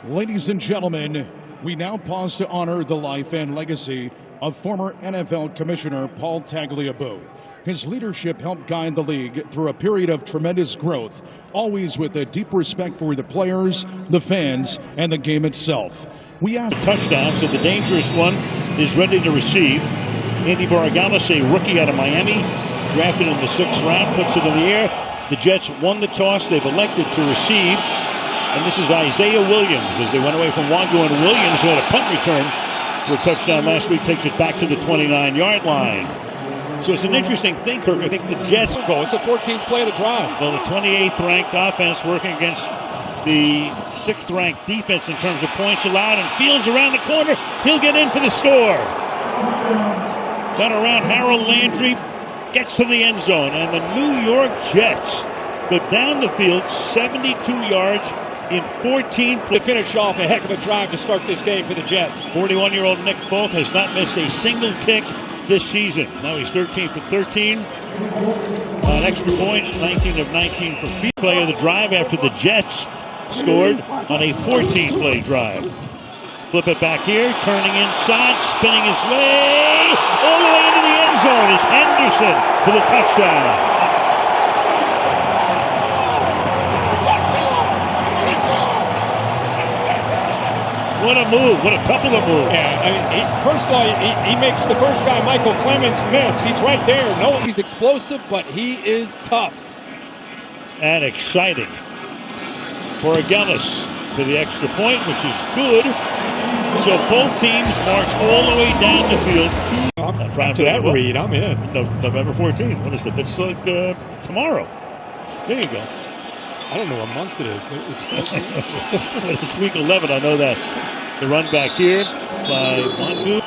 Ladies and gentlemen, we now pause to honor the life and legacy of former NFL Commissioner Paul Tagliabue. His leadership helped guide the league through a period of tremendous growth, always with a deep respect for the players, the fans, and the game itself. We asked touchdown, so the dangerous one is ready to receive. Andy Baragamas, a rookie out of Miami, drafted in the 6th round, puts it in the air. The Jets won the toss. They've elected to receive. And this is Isaiah Williams as they went away from Wango, and Williams, who had a punt return for a touchdown last week, takes it back to the 29-yard line. So it's an interesting thing, Kirk. I think the Jets... It's the 14th play of the drive. Well, the 28th ranked offense working against the 6th ranked defense in terms of points allowed, and Fields around the corner. He'll get in for the score. Got around Harold Landry, gets to the end zone, and the New York Jets go down the field 72 yards in 14 to finish off a heck of a drive to start this game for the Jets. 41-year-old Nick Folk has not missed a single kick this season. Now he's 13 for 13 on extra points, 19 of 19 for field play of the drive after the Jets scored on a 14-play drive. Flip it back here, turning inside, spinning his way all the way into the end zone is Henderson for the touchdown. What a move. What a couple of moves. Yeah, I mean, first of all, he makes the first guy, Michael Clemens, miss. He's right there. No, he's explosive, but he is tough. And exciting. Borgelis for the extra point, which is good. So both teams march all the way down the field. After that read, I'm in. November 14th. What is it? That's like tomorrow. There you go. I don't know what month it is, but it's week 11, I know that. The run back here by Mongu.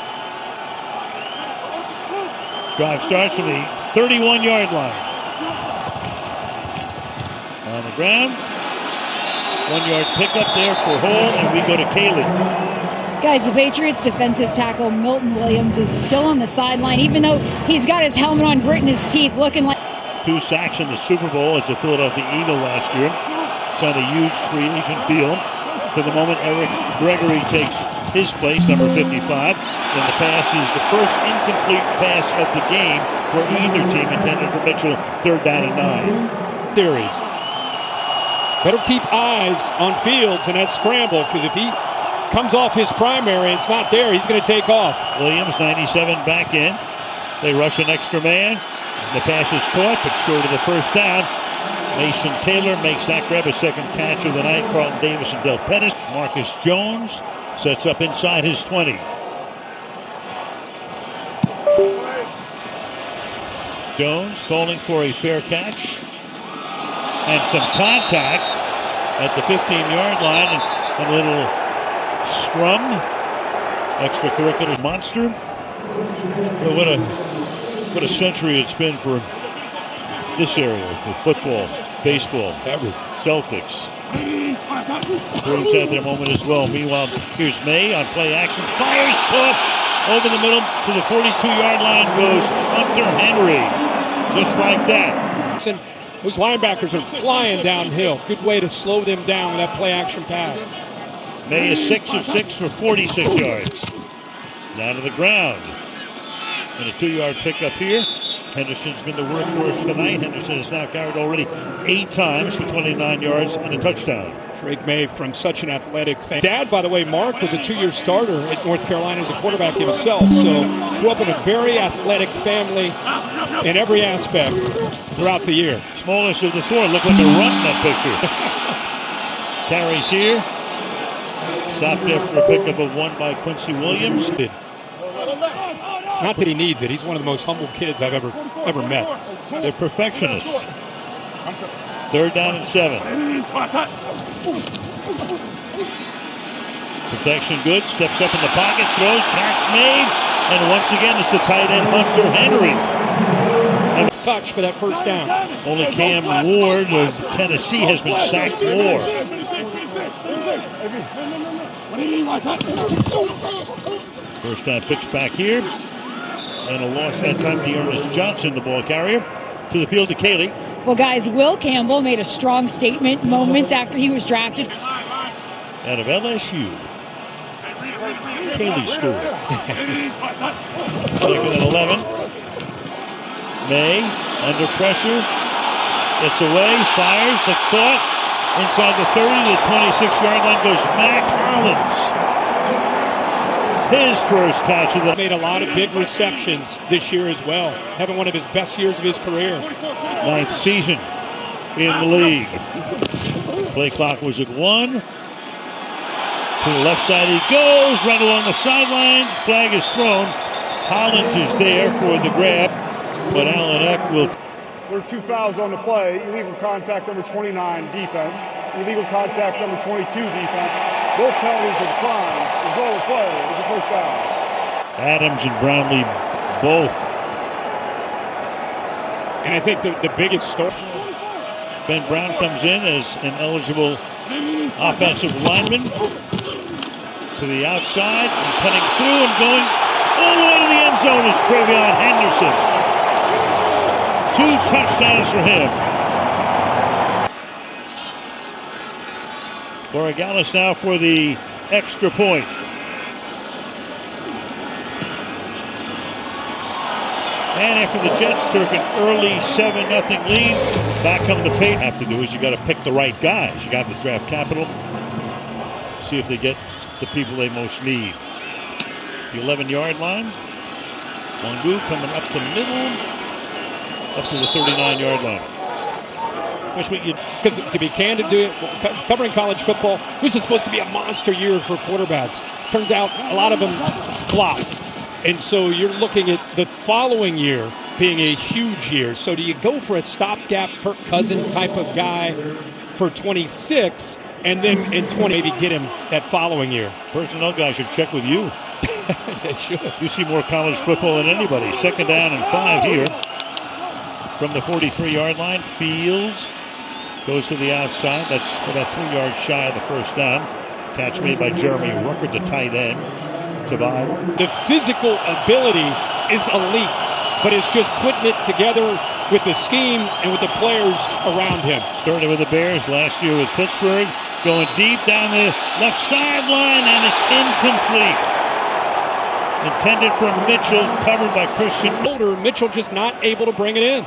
Drive starts from the 31-yard line. On the ground. 1-yard pickup there for Hall, and we go to Caley. Guys, the Patriots defensive tackle Milton Williams is still on the sideline, even though he's got his helmet on, gritting his teeth, looking like 2 sacks in the Super Bowl as the Philadelphia Eagle last year. Signed a huge free agent deal. For the moment, Eric Gregory takes his place, number 55. And the pass is the first incomplete pass of the game for either team, intended for Mitchell, 3rd down and 9. Theories. Better keep eyes on Fields in that scramble, because if he comes off his primary and it's not there, he's going to take off. Williams, 97, back in. They rush an extra man. The pass is caught, but short of the first down. Mason Taylor makes that grab, a second catch of the night. Carlton Davis and Del Pettis. Marcus Jones sets up inside his 20. Jones calling for a fair catch. And some contact at the 15-yard line. And a little scrum. Extracurricular monster. Well, what a century it's been for this area with football, baseball, Celtics. Bruins had their moment as well. Meanwhile, here's May on play action. Fires, caught over the middle to the 42-yard line goes Hunter Henry. Just like that. Those linebackers are flying downhill. Good way to slow them down with that play action pass. May is 6 of 6 for 46 yards. Down to the ground. And a 2-yard pickup here. Henderson's been the workhorse tonight. Henderson has now carried already 8 times for 29 yards and a touchdown. Drake May from such an athletic fan. Dad, by the way, Mark, was a 2-year starter at North Carolina as a quarterback himself. So grew up in a very athletic family in every aspect throughout the year. Smallest of the 4. Looked like a run in that picture. Carries here. Stopped after a pickup of 1 by Quincy Williams. Not that he needs it. He's one of the most humble kids I've ever met. They're perfectionists. 3rd down and 7. Protection good. Steps up in the pocket. Throws. Catch made. And once again, it's the tight end, Hunter Henry. Touch for that first down. Only Cam Ward of Tennessee has been sacked more. First down pitch back here. And a loss that time to Ernest Johnson, the ball carrier. To the field to Caley. Well, guys, Will Campbell made a strong statement moments after he was drafted. out of LSU. Kaylee scored. Second and 11. May under pressure. Gets away, fires, that's caught. Inside the 30 to the 26-yard line goes Mac Hollins. His first catch of the made a lot of big receptions this year as well. Having one of his best years of his career. 9th season in the league. Play clock was at 1. To the left side he goes, right along the sideline. Flag is thrown. Hollins is there for the grab, but Allen Eck will. There are 2 fouls on the play. Illegal contact number 29, defense. Illegal contact number 22, defense. Both penalties are declined. As well as play is the first foul. Adams and Brownlee both. And I think the biggest story. Ben Brown comes in as an eligible offensive lineman. To the outside and cutting through and going all the way to the end zone is Travion Henderson. 2 touchdowns for him. Borregales now for the extra point. And after the Jets took an early 7-0 lead, back come the Patriots. Have to do is you got to pick the right guys. You got to draft capital. See if they get the people they most need. The 11-yard line. Longu coming up the middle, up to the 39-yard line. Because to be candid, covering college football, this is supposed to be a monster year for quarterbacks. Turns out a lot of them flopped. And so you're looking at the following year being a huge year. So do you go for a stopgap Kirk Cousins type of guy for 26 and then in 20 maybe get him that following year? Personnel guys should check with you. They should. You see more college football than anybody. 2nd down and 5 here. From the 43-yard line, Fields goes to the outside. That's about 3 yards shy of the first down. Catch made by Jeremy Ruckert, the tight end. The physical ability is elite, but it's just putting it together with the scheme and with the players around him. Started with the Bears last year with Pittsburgh, going deep down the left sideline, and it's incomplete. Intended for Mitchell, covered by Christian. Mitchell just not able to bring it in.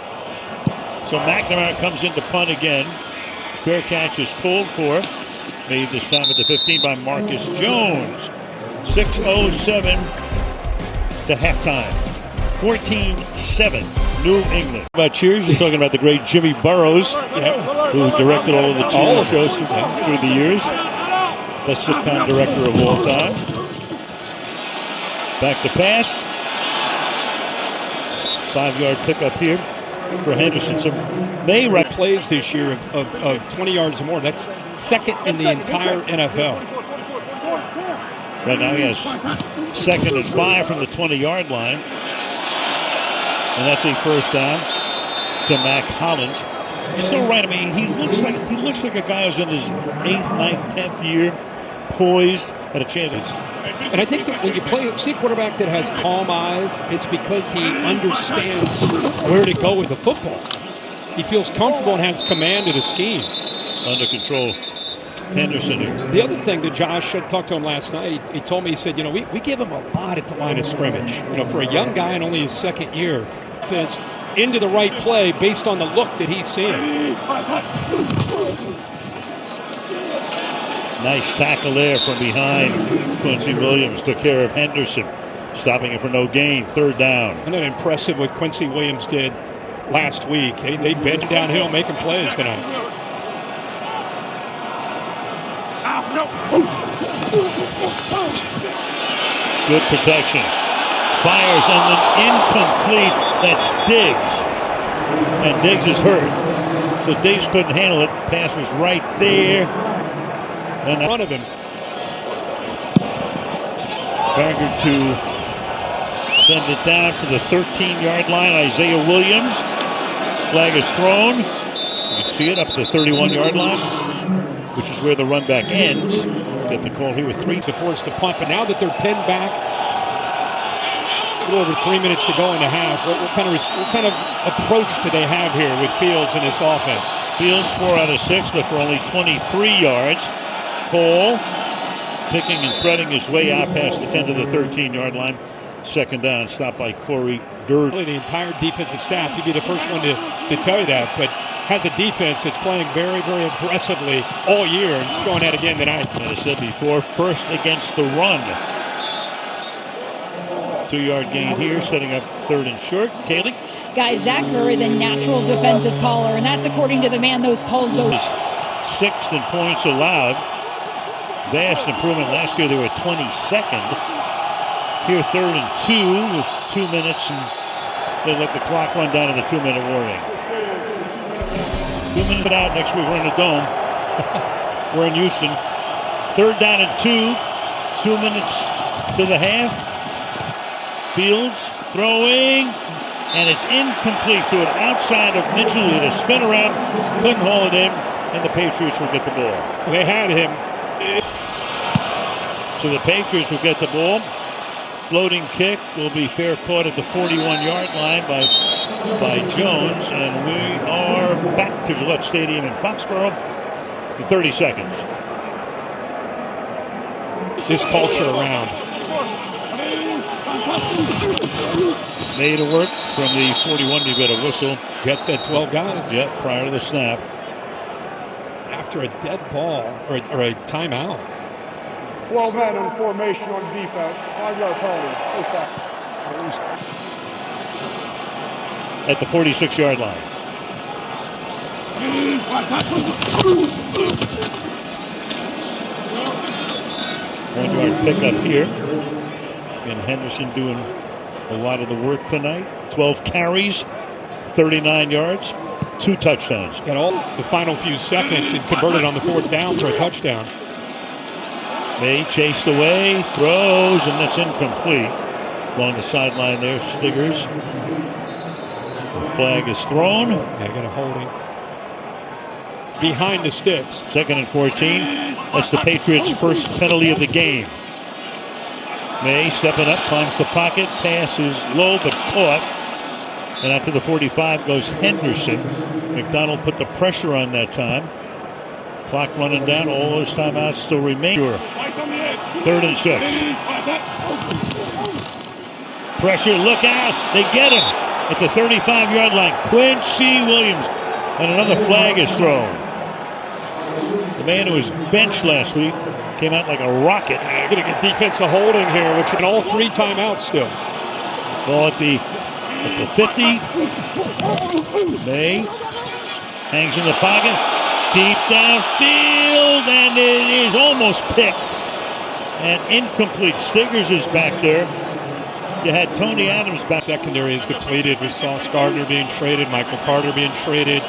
So McNamara comes in to punt again. Fair catch is called for. Made this time at the 15 by Marcus Jones. 6:07 to halftime. 14-7, New England. About cheers, you're talking about the great Jimmy Burrows, who directed all of the cheer shows through the years. Best sitcom director of all time. Back to pass. 5-yard pickup here for Henderson. So May plays this year of 20 yards or more. That's second in the entire NFL. Right now he has 2nd and 5 from the 20-yard line. And that's a first down to Mac Hollins. You're so right. I mean, he looks like a guy who's in his 8th, 9th, 10th year, poised, had a chance. And I think that when you see a quarterback that has calm eyes, it's because he understands where to go with the football. He feels comfortable and has command of the scheme. Under control. Henderson here. The other thing that Josh, I talked to him last night, he told me, he said, we give him a lot at the line of scrimmage. For a young guy in only his 2nd year, fits into the right play based on the look that he's seeing. Nice tackle there from behind. Quincy Williams took care of Henderson, stopping it for no gain. 3rd down. Isn't that impressive what Quincy Williams did last week? They bent downhill making plays tonight. Good protection. Fires and then incomplete. That's Diggs. And Diggs is hurt. So Diggs couldn't handle it. Pass was right there. And in front of him. Barger to send it down to the 13-yard line. Isaiah Williams. Flag is thrown. You can see it up to the 31-yard line, which is where the run back ends. Get the call here with 3. To force to punt, but now that they're pinned back, a little over 3 minutes to go in the half. What kind of approach do they have here with Fields in this offense? Fields 4 out of 6, but for only 23 yards. Cole picking and threading his way out past the 10 to the 13-yard line. Second down, stopped by Corey Durd. The entire defensive staff, he'd be the first one to tell you that, but has a defense that's playing very, very aggressively all year and showing that again tonight. As I said before, first against the run. 2-yard gain here, setting up third and short. Kaylee? Guys, Zach Burr is a natural defensive caller, and that's according to the man those calls go. Sixth in points allowed. Vast improvement. Last year they were 22nd. Here, third and 2 with 2 minutes, and they let the clock run down to the 2-minute warning. 2 minutes out. Next week we're in the Dome. We're in Houston. Third down and 2. 2 minutes to the half. Fields throwing, and it's incomplete to it outside of Mitchell. He had a spin around, couldn't haul it in, and the Patriots will get the ball. They had him. So the Patriots will get the ball. Floating kick will be fair caught at the 41-yard line by Jones, and we are back to Gillette Stadium in Foxborough in 30 seconds. This culture around. Made it work from the 41. You got a whistle. Jets had 12 guys. Yep, prior to the snap. After a dead ball or a timeout. 12 men in formation on defense. 5-yard penalty. At the 46-yard line. One-yard pickup here. And Henderson doing a lot of the work tonight. 12 carries, 39 yards, 2 touchdowns. Got all the final few seconds and converted on the 4th down for a touchdown. May chased away, throws, and that's incomplete. Along the sideline there, Stiggers. The flag is thrown. They got a holding. Behind the sticks. 2nd and 14. That's the Patriots' first penalty of the game. May stepping up, climbs the pocket, pass is low but caught. And out to the 45 goes Henderson. McDonald put the pressure on that time. Clock running down, all those timeouts still remain. 3rd and 6. Pressure, look out, they get him at the 35-yard line. Quincy Williams, and another flag is thrown. The man who was benched last week came out like a rocket. They're going to get defensive holding here, which in all 3 timeouts still. Ball at the 50. May hangs in the pocket. Deep downfield, and it is almost picked. And incomplete. Stiggers is back there. You had Tony Adams back. Secondary is depleted with Sauce Gardner being traded, Michael Carter being traded,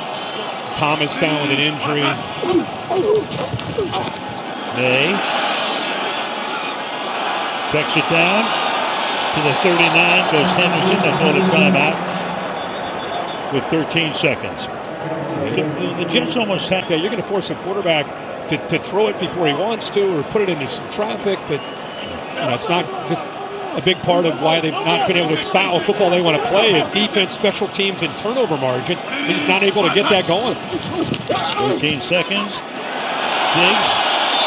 Thomas down with an injury. May checks it down to the 39. Goes Henderson. They called a timeout with 13 seconds. So the Jets almost have to. You're going to force a quarterback to throw it before he wants to, or put it into some traffic. But it's not just a big part of why they've not been able to style football they want to play is defense, special teams, and turnover margin. They're just not able to get that going. 13 seconds. Diggs,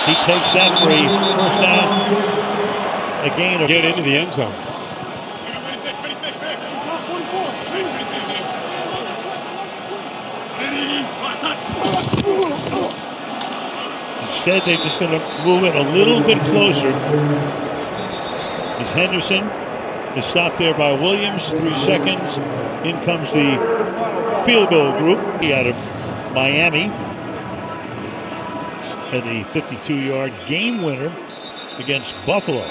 he takes that for a first down. A gain of get it into the end zone. Instead, they're just going to move it a little bit closer. As Henderson is stopped there by Williams. 3 seconds. In comes the field goal group out of Miami. Had a 52-yard game winner against Buffalo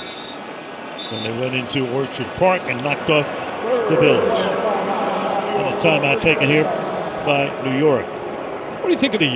when they went into Orchard Park and knocked off the Bills. And a timeout taken here by New York. What do you think of the